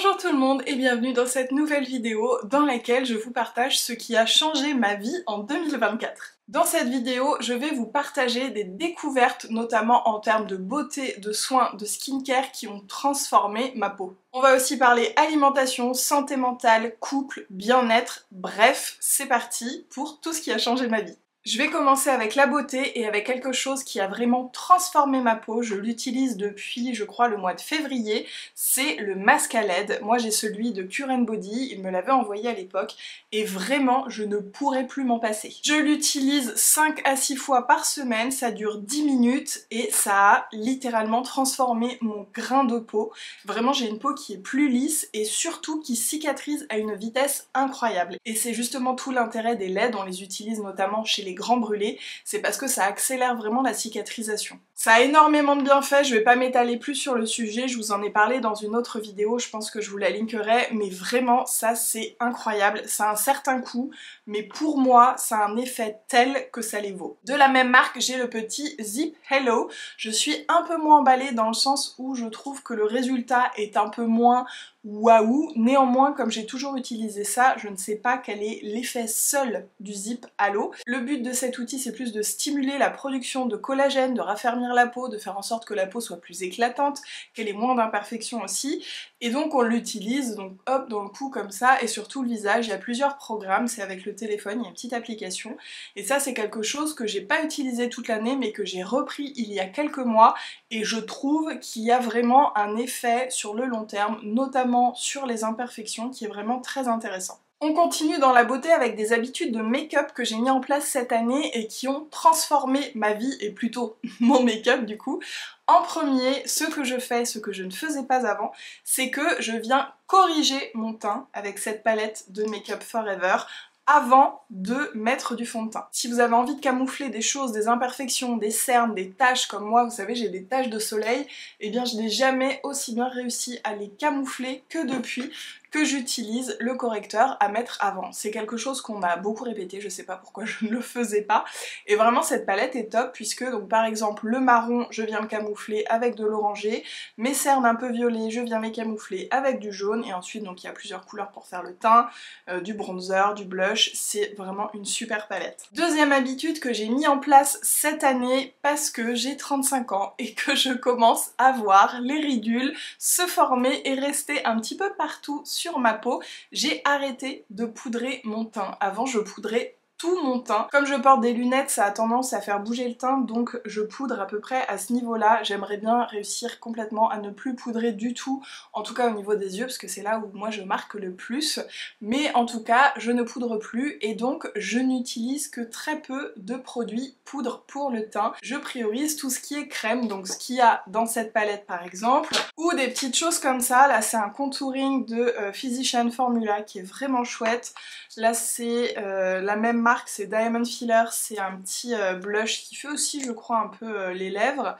Bonjour tout le monde et bienvenue dans cette nouvelle vidéo dans laquelle je vous partage ce qui a changé ma vie en 2024. Dans cette vidéo, je vais vous partager des découvertes, notamment en termes de beauté, de soins, de skincare qui ont transformé ma peau. On va aussi parler alimentation, santé mentale, couple, bien-être, bref, c'est parti pour tout ce qui a changé ma vie. Je vais commencer avec la beauté et avec quelque chose qui a vraiment transformé ma peau. Je l'utilise depuis, je crois, le mois de février. C'est le masque à LED. Moi, j'ai celui de Cure & Body. Il me l'avait envoyé à l'époque et vraiment, je ne pourrais plus m'en passer. Je l'utilise 5 à 6 fois par semaine. Ça dure 10 minutes et ça a littéralement transformé mon grain de peau. Vraiment, j'ai une peau qui est plus lisse et surtout qui cicatrise à une vitesse incroyable. Et c'est justement tout l'intérêt des LED. On les utilise notamment chez les grands brûlés, c'est parce que ça accélère vraiment la cicatrisation. Ça a énormément de bienfaits, je vais pas m'étaler plus sur le sujet, je vous en ai parlé dans une autre vidéo, je pense que je vous la linkerai, mais vraiment ça c'est incroyable, ça a un certain coût, mais pour moi ça a un effet tel que ça les vaut. De la même marque, j'ai le petit Zip Hello, je suis un peu moins emballée dans le sens où je trouve que le résultat est un peu moins waouh, néanmoins comme j'ai toujours utilisé ça, je ne sais pas quel est l'effet seul du Zip Halo. Le but de cet outil c'est plus de stimuler la production de collagène, de raffermir la peau, de faire en sorte que la peau soit plus éclatante, qu'elle ait moins d'imperfections aussi, et donc on l'utilise donc hop dans le cou comme ça, et sur tout le visage. Il y a plusieurs programmes, c'est avec le téléphone, il y a une petite application, et ça c'est quelque chose que j'ai pas utilisé toute l'année mais que j'ai repris il y a quelques mois, et je trouve qu'il y a vraiment un effet sur le long terme, notamment sur les imperfections, qui est vraiment très intéressant. On continue dans la beauté avec des habitudes de make-up que j'ai mis en place cette année et qui ont transformé ma vie et plutôt mon make-up du coup. En premier, ce que je fais, ce que je ne faisais pas avant, c'est que je viens corriger mon teint avec cette palette de Make-up Forever avant de mettre du fond de teint. Si vous avez envie de camoufler des choses, des imperfections, des cernes, des taches comme moi, vous savez j'ai des taches de soleil, et bien je n'ai jamais aussi bien réussi à les camoufler que depuis que j'utilise le correcteur à mettre avant. C'est quelque chose qu'on m'a beaucoup répété, je sais pas pourquoi je ne le faisais pas, et vraiment cette palette est top puisque donc par exemple le marron je viens le camoufler avec de l'orangé, mes cernes un peu violet je viens les camoufler avec du jaune, et ensuite donc il y a plusieurs couleurs pour faire le teint, du bronzer, du blush, c'est vraiment une super palette. Deuxième habitude que j'ai mis en place cette année parce que j'ai 35 ans et que je commence à voir les ridules se former et rester un petit peu partout sur ma peau, j'ai arrêté de poudrer mon teint. Avant je poudrais tout mon teint. Comme je porte des lunettes, ça a tendance à faire bouger le teint, donc je poudre à peu près à ce niveau-là. J'aimerais bien réussir complètement à ne plus poudrer du tout, en tout cas au niveau des yeux, parce que c'est là où moi je marque le plus. Mais en tout cas, je ne poudre plus et donc je n'utilise que très peu de produits poudre pour le teint. Je priorise tout ce qui est crème, donc ce qu'il y a dans cette palette par exemple, ou des petites choses comme ça. Là c'est un contouring de Physician Formula qui est vraiment chouette. Là c'est la même marque, c'est Diamond Filler, c'est un petit blush qui fait aussi je crois un peu les lèvres.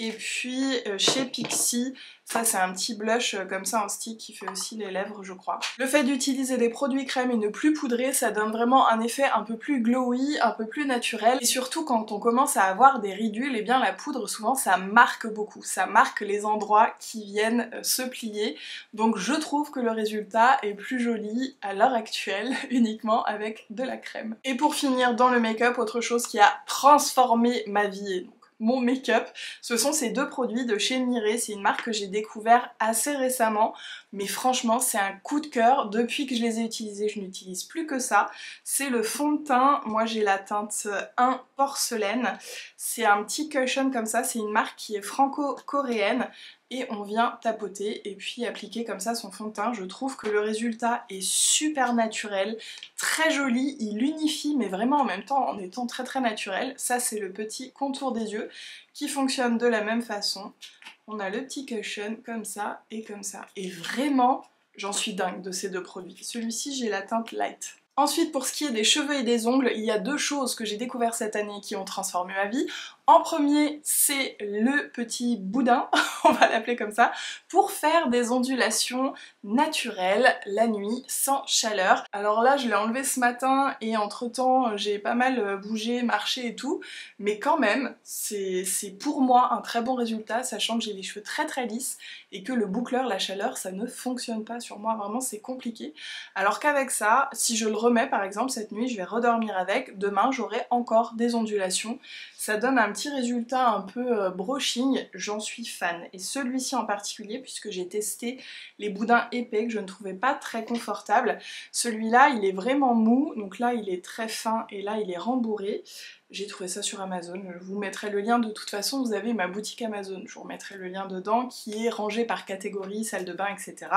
Et puis chez Pixi, ça c'est un petit blush comme ça en stick qui fait aussi les lèvres je crois. Le fait d'utiliser des produits crème et ne plus poudrer, ça donne vraiment un effet un peu plus glowy, un peu plus naturel. Et surtout quand on commence à avoir des ridules, et bien la poudre souvent ça marque beaucoup, ça marque les endroits qui viennent se plier. Donc je trouve que le résultat est plus joli à l'heure actuelle uniquement avec de la crème. Et pour finir dans le make-up, autre chose qui a transformé ma vie, mon make-up, ce sont ces deux produits de chez Mirae. C'est une marque que j'ai découvert assez récemment, mais franchement c'est un coup de cœur. Depuis que je les ai utilisés, je n'utilise plus que ça. C'est le fond de teint, moi j'ai la teinte 1 porcelaine. C'est un petit cushion comme ça, c'est une marque qui est franco-coréenne. Et on vient tapoter et puis appliquer comme ça son fond de teint. Je trouve que le résultat est super naturel, très joli, il unifie mais vraiment en même temps en étant très très naturel. Ça c'est le petit contour des yeux qui fonctionne de la même façon. On a le petit cushion comme ça et comme ça. Et vraiment, j'en suis dingue de ces deux produits. Celui-ci j'ai la teinte light. Ensuite pour ce qui est des cheveux et des ongles, il y a deux choses que j'ai découvertes cette année qui ont transformé ma vie. En premier, c'est le petit boudin, on va l'appeler comme ça, pour faire des ondulations naturelles la nuit sans chaleur. Alors là, je l'ai enlevé ce matin et entre-temps, j'ai pas mal bougé, marché et tout, mais quand même, c'est pour moi un très bon résultat, sachant que j'ai les cheveux très très lisses et que le boucleur, la chaleur, ça ne fonctionne pas sur moi, vraiment c'est compliqué. Alors qu'avec ça, si je le remets par exemple cette nuit, je vais redormir avec, demain j'aurai encore des ondulations. Ça donne un petit résultat un peu brushing, j'en suis fan. Et celui-ci en particulier, puisque j'ai testé les boudins épais que je ne trouvais pas très confortables, celui-là il est vraiment mou, donc là il est très fin et là il est rembourré. J'ai trouvé ça sur Amazon, je vous mettrai le lien, de toute façon vous avez ma boutique Amazon, je vous remettrai le lien dedans qui est rangé par catégorie, salle de bain, etc.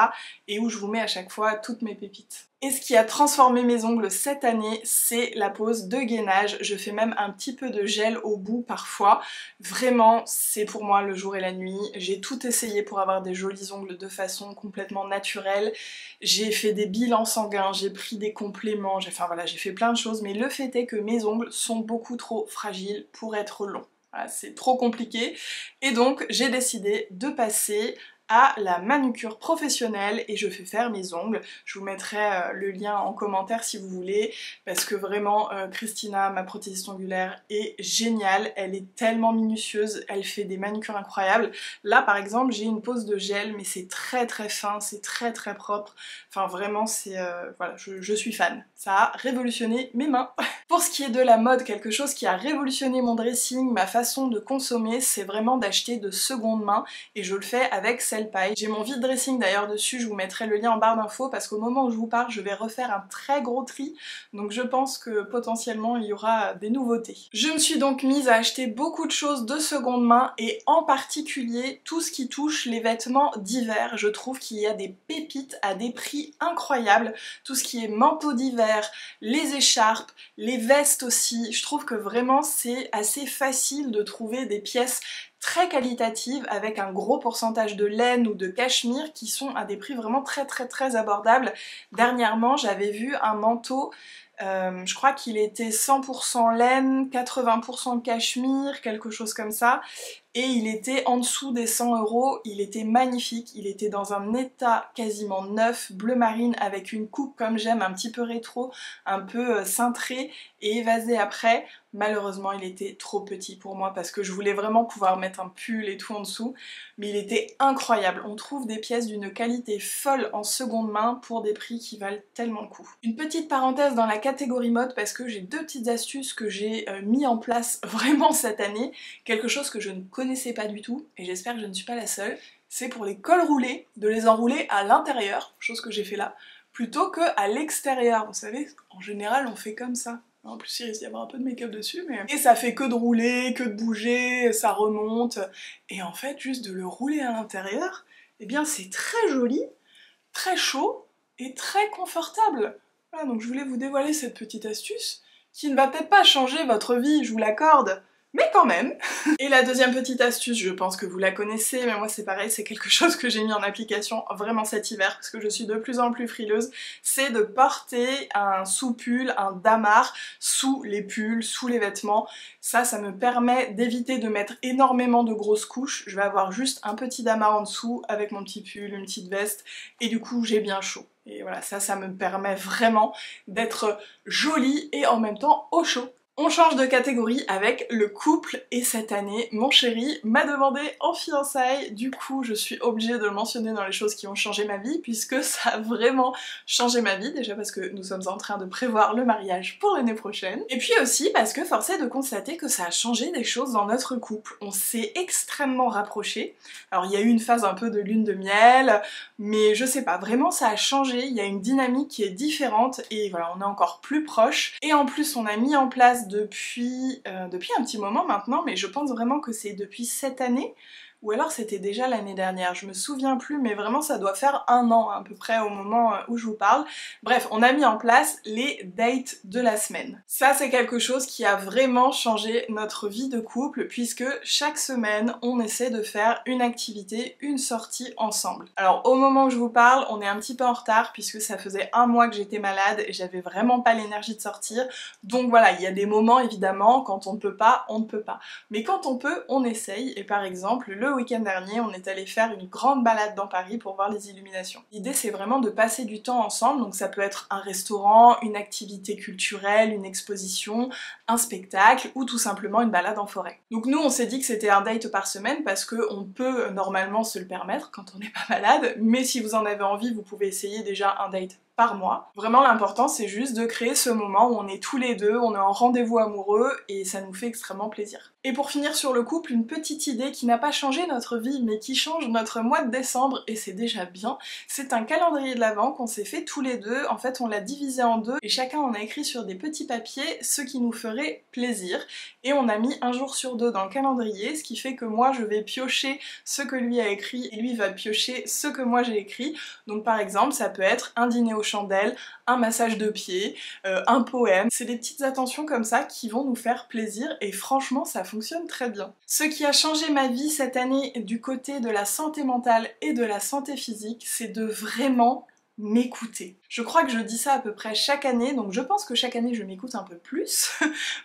et où je vous mets à chaque fois toutes mes pépites. Et ce qui a transformé mes ongles cette année, c'est la pose de gainage. Je fais même un petit peu de gel au bout parfois. Vraiment, c'est pour moi le jour et la nuit. J'ai tout essayé pour avoir des jolis ongles de façon complètement naturelle. J'ai fait des bilans sanguins, j'ai pris des compléments, enfin voilà, j'ai fait plein de choses, mais le fait est que mes ongles sont beaucoup trop fragiles pour être longs. Voilà, c'est trop compliqué. Et donc, j'ai décidé de passer à la manucure professionnelle et je fais faire mes ongles. Je vous mettrai le lien en commentaire si vous voulez, parce que vraiment Christina, ma prothésiste ongulaire, est géniale, elle est tellement minutieuse, elle fait des manucures incroyables. Là par exemple j'ai une pose de gel, mais c'est très très fin, c'est très très propre, enfin vraiment c'est... voilà, je suis fan. Ça a révolutionné mes mains. Pour ce qui est de la mode, quelque chose qui a révolutionné mon dressing, ma façon de consommer, c'est vraiment d'acheter de seconde main, et je le fais avec Cell Paille. J'ai mon vide dressing d'ailleurs dessus, je vous mettrai le lien en barre d'infos parce qu'au moment où je vous parle, je vais refaire un très gros tri, donc je pense que potentiellement il y aura des nouveautés. Je me suis donc mise à acheter beaucoup de choses de seconde main et en particulier tout ce qui touche les vêtements d'hiver. Je trouve qu'il y a des pépites à des prix incroyables, tout ce qui est manteau d'hiver, les écharpes, les vestes aussi. Je trouve que vraiment c'est assez facile de trouver des pièces très qualitatives avec un gros pourcentage de laine ou de cachemire qui sont à des prix vraiment très très très abordables. Dernièrement j'avais vu un manteau, je crois qu'il était 100% laine, 80% cachemire, quelque chose comme ça, et il était en dessous des 100 €, il était magnifique, il était dans un état quasiment neuf, bleu marine avec une coupe comme j'aime, un petit peu rétro, un peu cintré et évasé après. Malheureusement il était trop petit pour moi parce que je voulais vraiment pouvoir mettre un pull et tout en dessous, mais il était incroyable. On trouve des pièces d'une qualité folle en seconde main pour des prix qui valent tellement le coup. Une petite parenthèse dans la catégorie mode parce que j'ai deux petites astuces que j'ai mis en place vraiment cette année, quelque chose que je ne connaissais pas du tout et j'espère que je ne suis pas la seule. C'est pour les cols roulés, de les enrouler à l'intérieur, chose que j'ai fait là, plutôt que à l'extérieur. Vous savez, en général on fait comme ça. En plus il risque d'y avoir un peu de make-up dessus, mais... Et ça fait que de rouler, que de bouger, ça remonte. Et en fait, juste de le rouler à l'intérieur, eh bien c'est très joli, très chaud et très confortable. Voilà, donc je voulais vous dévoiler cette petite astuce, qui ne va peut-être pas changer votre vie, je vous l'accorde, mais quand même. Et la deuxième petite astuce, je pense que vous la connaissez, mais moi c'est pareil, c'est quelque chose que j'ai mis en application vraiment cet hiver, parce que je suis de plus en plus frileuse, c'est de porter un sous-pull, un damar, sous les pulls, sous les vêtements. Ça me permet d'éviter de mettre énormément de grosses couches. Je vais avoir juste un petit damar en dessous, avec mon petit pull, une petite veste, et du coup j'ai bien chaud. Et voilà, ça me permet vraiment d'être jolie et en même temps au chaud. On change de catégorie avec le couple et cette année, mon chéri m'a demandé en fiançailles, du coup je suis obligée de le mentionner dans les choses qui ont changé ma vie puisque ça a vraiment changé ma vie, déjà parce que nous sommes en train de prévoir le mariage pour l'année prochaine, et puis aussi parce que force est de constater que ça a changé des choses dans notre couple. On s'est extrêmement rapprochés, alors il y a eu une phase un peu de lune de miel, mais je sais pas, vraiment ça a changé, il y a une dynamique qui est différente et voilà, on est encore plus proches, et en plus on a mis en place depuis un petit moment maintenant, mais je pense vraiment que c'est depuis cette année ou alors c'était déjà l'année dernière, je me souviens plus, mais vraiment ça doit faire 1 an à peu près au moment où je vous parle. Bref, on a mis en place les dates de la semaine. Ça c'est quelque chose qui a vraiment changé notre vie de couple, puisque chaque semaine on essaie de faire une activité, une sortie ensemble. Alors au moment où je vous parle, on est un petit peu en retard puisque ça faisait 1 mois que j'étais malade et j'avais vraiment pas l'énergie de sortir. Donc voilà, il y a des moments évidemment, quand on ne peut pas, on ne peut pas. Mais quand on peut, on essaye. Et par exemple, le week-end dernier, on est allé faire une grande balade dans Paris pour voir les illuminations. L'idée c'est vraiment de passer du temps ensemble, donc ça peut être un restaurant, une activité culturelle, une exposition, un spectacle ou tout simplement une balade en forêt. Donc nous on s'est dit que c'était un date par semaine parce qu'on peut normalement se le permettre quand on n'est pas malade, mais si vous en avez envie, vous pouvez essayer déjà un date par mois. Vraiment l'important c'est juste de créer ce moment où on est tous les deux, on est en rendez-vous amoureux et ça nous fait extrêmement plaisir. Et pour finir sur le couple, une petite idée qui n'a pas changé notre vie mais qui change notre mois de décembre et c'est déjà bien, c'est un calendrier de l'Avent qu'on s'est fait tous les deux. En fait on l'a divisé en 2 et chacun on a écrit sur des petits papiers ce qui nous ferait plaisir et on a mis un jour sur 2 dans le calendrier, ce qui fait que moi je vais piocher ce que lui a écrit et lui va piocher ce que moi j'ai écrit. Donc par exemple ça peut être un dîner aux chandelles, un massage de pieds, un poème. C'est des petites attentions comme ça qui vont nous faire plaisir et franchement ça fonctionne très bien. Ce qui a changé ma vie cette année du côté de la santé mentale et de la santé physique, c'est de vraiment m'écouter. Je crois que je dis ça à peu près chaque année, donc je pense que chaque année je m'écoute un peu plus,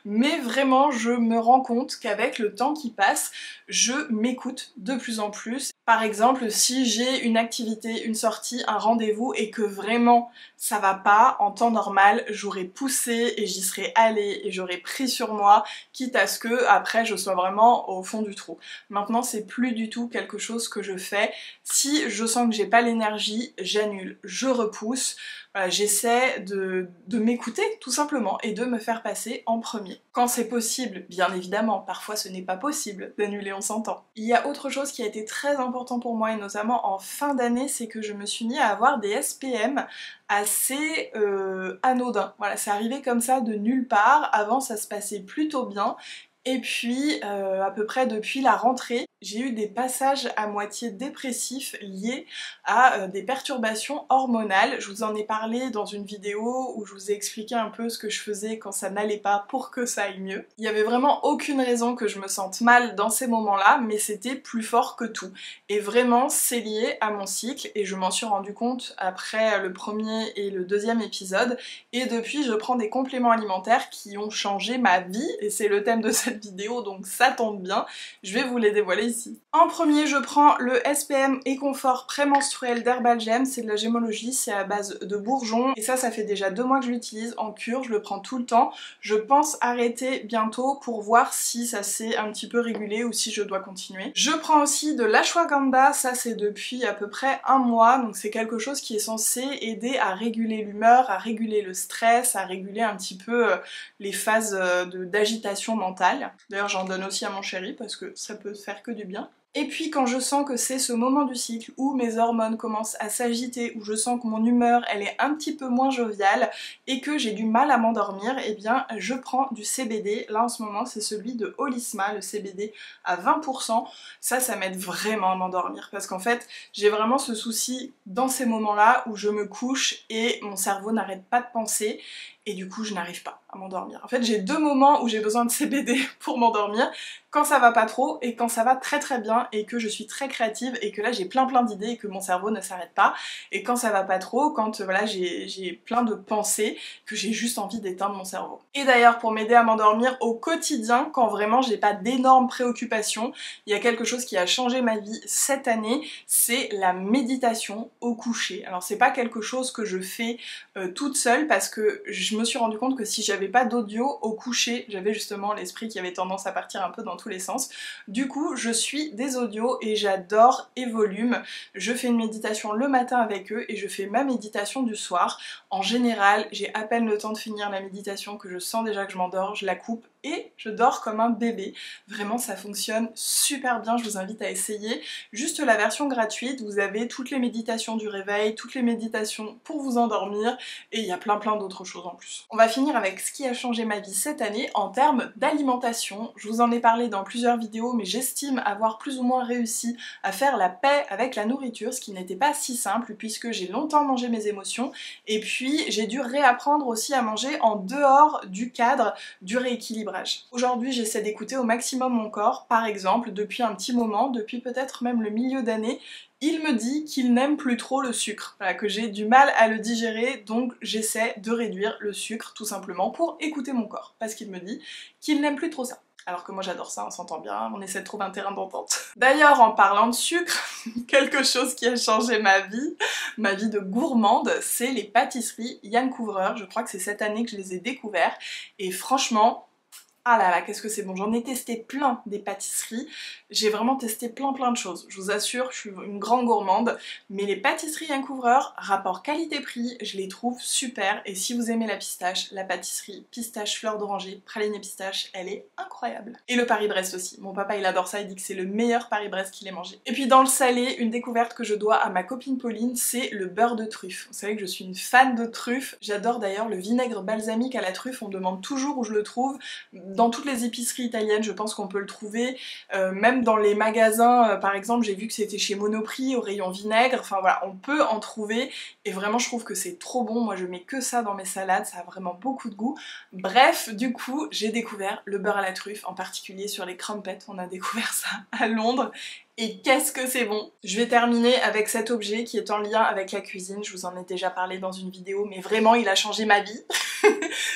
mais vraiment je me rends compte qu'avec le temps qui passe, je m'écoute de plus en plus. Par exemple, si j'ai une activité, une sortie, un rendez-vous et que vraiment ça va pas, en temps normal, j'aurais poussé et j'y serais allée et j'aurais pris sur moi, quitte à ce que après je sois vraiment au fond du trou. Maintenant c'est plus du tout quelque chose que je fais. Si je sens que j'ai pas l'énergie, j'annule, je repousse. Voilà, j'essaie de m'écouter tout simplement et de me faire passer en premier. Quand c'est possible, bien évidemment, parfois ce n'est pas possible d'annuler, on s'entend. Il y a autre chose qui a été très important pour moi et notamment en fin d'année, c'est que je me suis mis à avoir des SPM assez anodins. Voilà, c'est arrivé comme ça de nulle part, avant ça se passait plutôt bien. Et puis, à peu près depuis la rentrée, j'ai eu des passages à moitié dépressifs liés à des perturbations hormonales. Je vous en ai parlé dans une vidéo où je vous ai expliqué un peu ce que je faisais quand ça n'allait pas pour que ça aille mieux. Il y avait vraiment aucune raison que je me sente mal dans ces moments-là, mais c'était plus fort que tout. Et vraiment, c'est lié à mon cycle et je m'en suis rendu compte après le premier et le deuxième épisode. Et depuis, je prends des compléments alimentaires qui ont changé ma vie et c'est le thème de cette vidéo, donc ça tombe bien. Je vais vous les dévoiler ici. En premier, je prends le SPM et Confort prémenstruel d'Herbalgem, c'est de la gémologie, c'est à base de bourgeons et ça fait déjà 2 mois que je l'utilise en cure, je le prends tout le temps. Je pense arrêter bientôt pour voir si ça s'est un petit peu régulé ou si je dois continuer. Je prends aussi de l'ashwagandha, ça c'est depuis à peu près 1 mois, donc c'est quelque chose qui est censé aider à réguler l'humeur, à réguler le stress, à réguler un petit peu les phases d'agitation mentale. D'ailleurs j'en donne aussi à mon chéri parce que ça peut faire que du bien. Et puis quand je sens que c'est ce moment du cycle où mes hormones commencent à s'agiter, où je sens que mon humeur elle est un petit peu moins joviale et que j'ai du mal à m'endormir, eh bien je prends du CBD. Là en ce moment c'est celui de Holisma, le CBD à 20%. Ça m'aide vraiment à m'endormir parce qu'en fait j'ai vraiment ce souci dans ces moments-là où je me couche et mon cerveau n'arrête pas de penser et du coup je n'arrive pas à m'endormir. En fait j'ai 2 moments où j'ai besoin de CBD pour m'endormir, quand ça va pas trop et quand ça va très très bien et que je suis très créative et que là j'ai plein d'idées et que mon cerveau ne s'arrête pas, et quand ça va pas trop, quand voilà j'ai plein de pensées, que j'ai juste envie d'éteindre mon cerveau. Et d'ailleurs pour m'aider à m'endormir au quotidien, quand vraiment j'ai pas d'énormes préoccupations, il y a quelque chose qui a changé ma vie cette année, c'est la méditation au coucher. Alors c'est pas quelque chose que je fais toute seule parce que je me suis rendu compte que si j'avais pas d'audio au coucher, j'avais justement l'esprit qui avait tendance à partir un peu dans tous les sens. Du coup, je suis des audios et j'adore Evolume. Je fais une méditation le matin avec eux et je fais ma méditation du soir. En général, j'ai à peine le temps de finir la méditation que je sens déjà que je m'endors, je la coupe et je dors comme un bébé. Vraiment ça fonctionne super bien, je vous invite à essayer. Juste la version gratuite, vous avez toutes les méditations du réveil, toutes les méditations pour vous endormir et il y a plein d'autres choses en plus. On va finir avec ce qui a changé ma vie cette année en termes d'alimentation. Je vous en ai parlé dans plusieurs vidéos mais j'estime avoir plus ou moins réussi à faire la paix avec la nourriture, ce qui n'était pas si simple puisque j'ai longtemps mangé mes émotions et puis j'ai dû réapprendre aussi à manger en dehors du cadre du rééquilibrage. Aujourd'hui j'essaie d'écouter au maximum mon corps, par exemple depuis un petit moment, depuis peut-être même le milieu d'année, il me dit qu'il n'aime plus trop le sucre, voilà, que j'ai du mal à le digérer, donc j'essaie de réduire le sucre tout simplement pour écouter mon corps, parce qu'il me dit qu'il n'aime plus trop ça. Alors que moi j'adore ça, on s'entend bien, on essaie de trouver un terrain d'entente. D'ailleurs, en parlant de sucre, quelque chose qui a changé ma vie de gourmande, c'est les pâtisseries Yann Couvreur. Je crois que c'est cette année que je les ai découvertes, et franchement, ah là là, qu'est-ce que c'est bon, j'en ai testé plein des pâtisseries, j'ai vraiment testé plein de choses, je vous assure, je suis une grande gourmande, mais les pâtisseries Yann Couvreur, rapport qualité-prix, je les trouve super, et si vous aimez la pistache, la pâtisserie pistache fleur d'oranger, praliné pistache, elle est incroyable. Et le Paris-Brest aussi, mon papa il adore ça, il dit que c'est le meilleur Paris-Brest qu'il ait mangé. Et puis dans le salé, une découverte que je dois à ma copine Pauline, c'est le beurre de truffe. Vous savez que je suis une fan de truffe, j'adore d'ailleurs le vinaigre balsamique à la truffe, on me demande toujours où je le trouve. Dans toutes les épiceries italiennes, je pense qu'on peut le trouver, même dans les magasins, par exemple, j'ai vu que c'était chez Monoprix, au rayon vinaigre, enfin voilà, on peut en trouver, et vraiment je trouve que c'est trop bon, moi je mets que ça dans mes salades, ça a vraiment beaucoup de goût. Bref, du coup, j'ai découvert le beurre à la truffe, en particulier sur les crumpets, on a découvert ça à Londres, et qu'est-ce que c'est bon! Je vais terminer avec cet objet qui est en lien avec la cuisine, je vous en ai déjà parlé dans une vidéo, mais vraiment il a changé ma vie.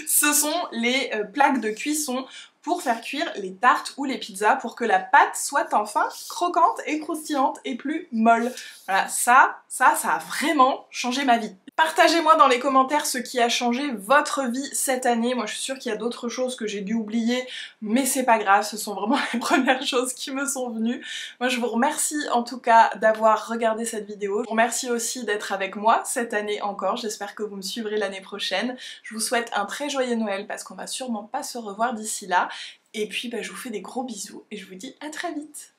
Ce sont les plaques de cuisson pour faire cuire les tartes ou les pizzas pour que la pâte soit enfin croquante et croustillante et plus molle. Voilà, ça a vraiment changé ma vie. Partagez-moi dans les commentaires ce qui a changé votre vie cette année. Moi je suis sûre qu'il y a d'autres choses que j'ai dû oublier, mais c'est pas grave, ce sont vraiment les premières choses qui me sont venues. Moi je vous remercie en tout cas d'avoir regardé cette vidéo. Je vous remercie aussi d'être avec moi cette année encore. J'espère que vous me suivrez l'année prochaine. Je vous souhaite un très joyeux Noël parce qu'on va sûrement pas se revoir d'ici là. Et puis je vous fais des gros bisous et je vous dis à très vite.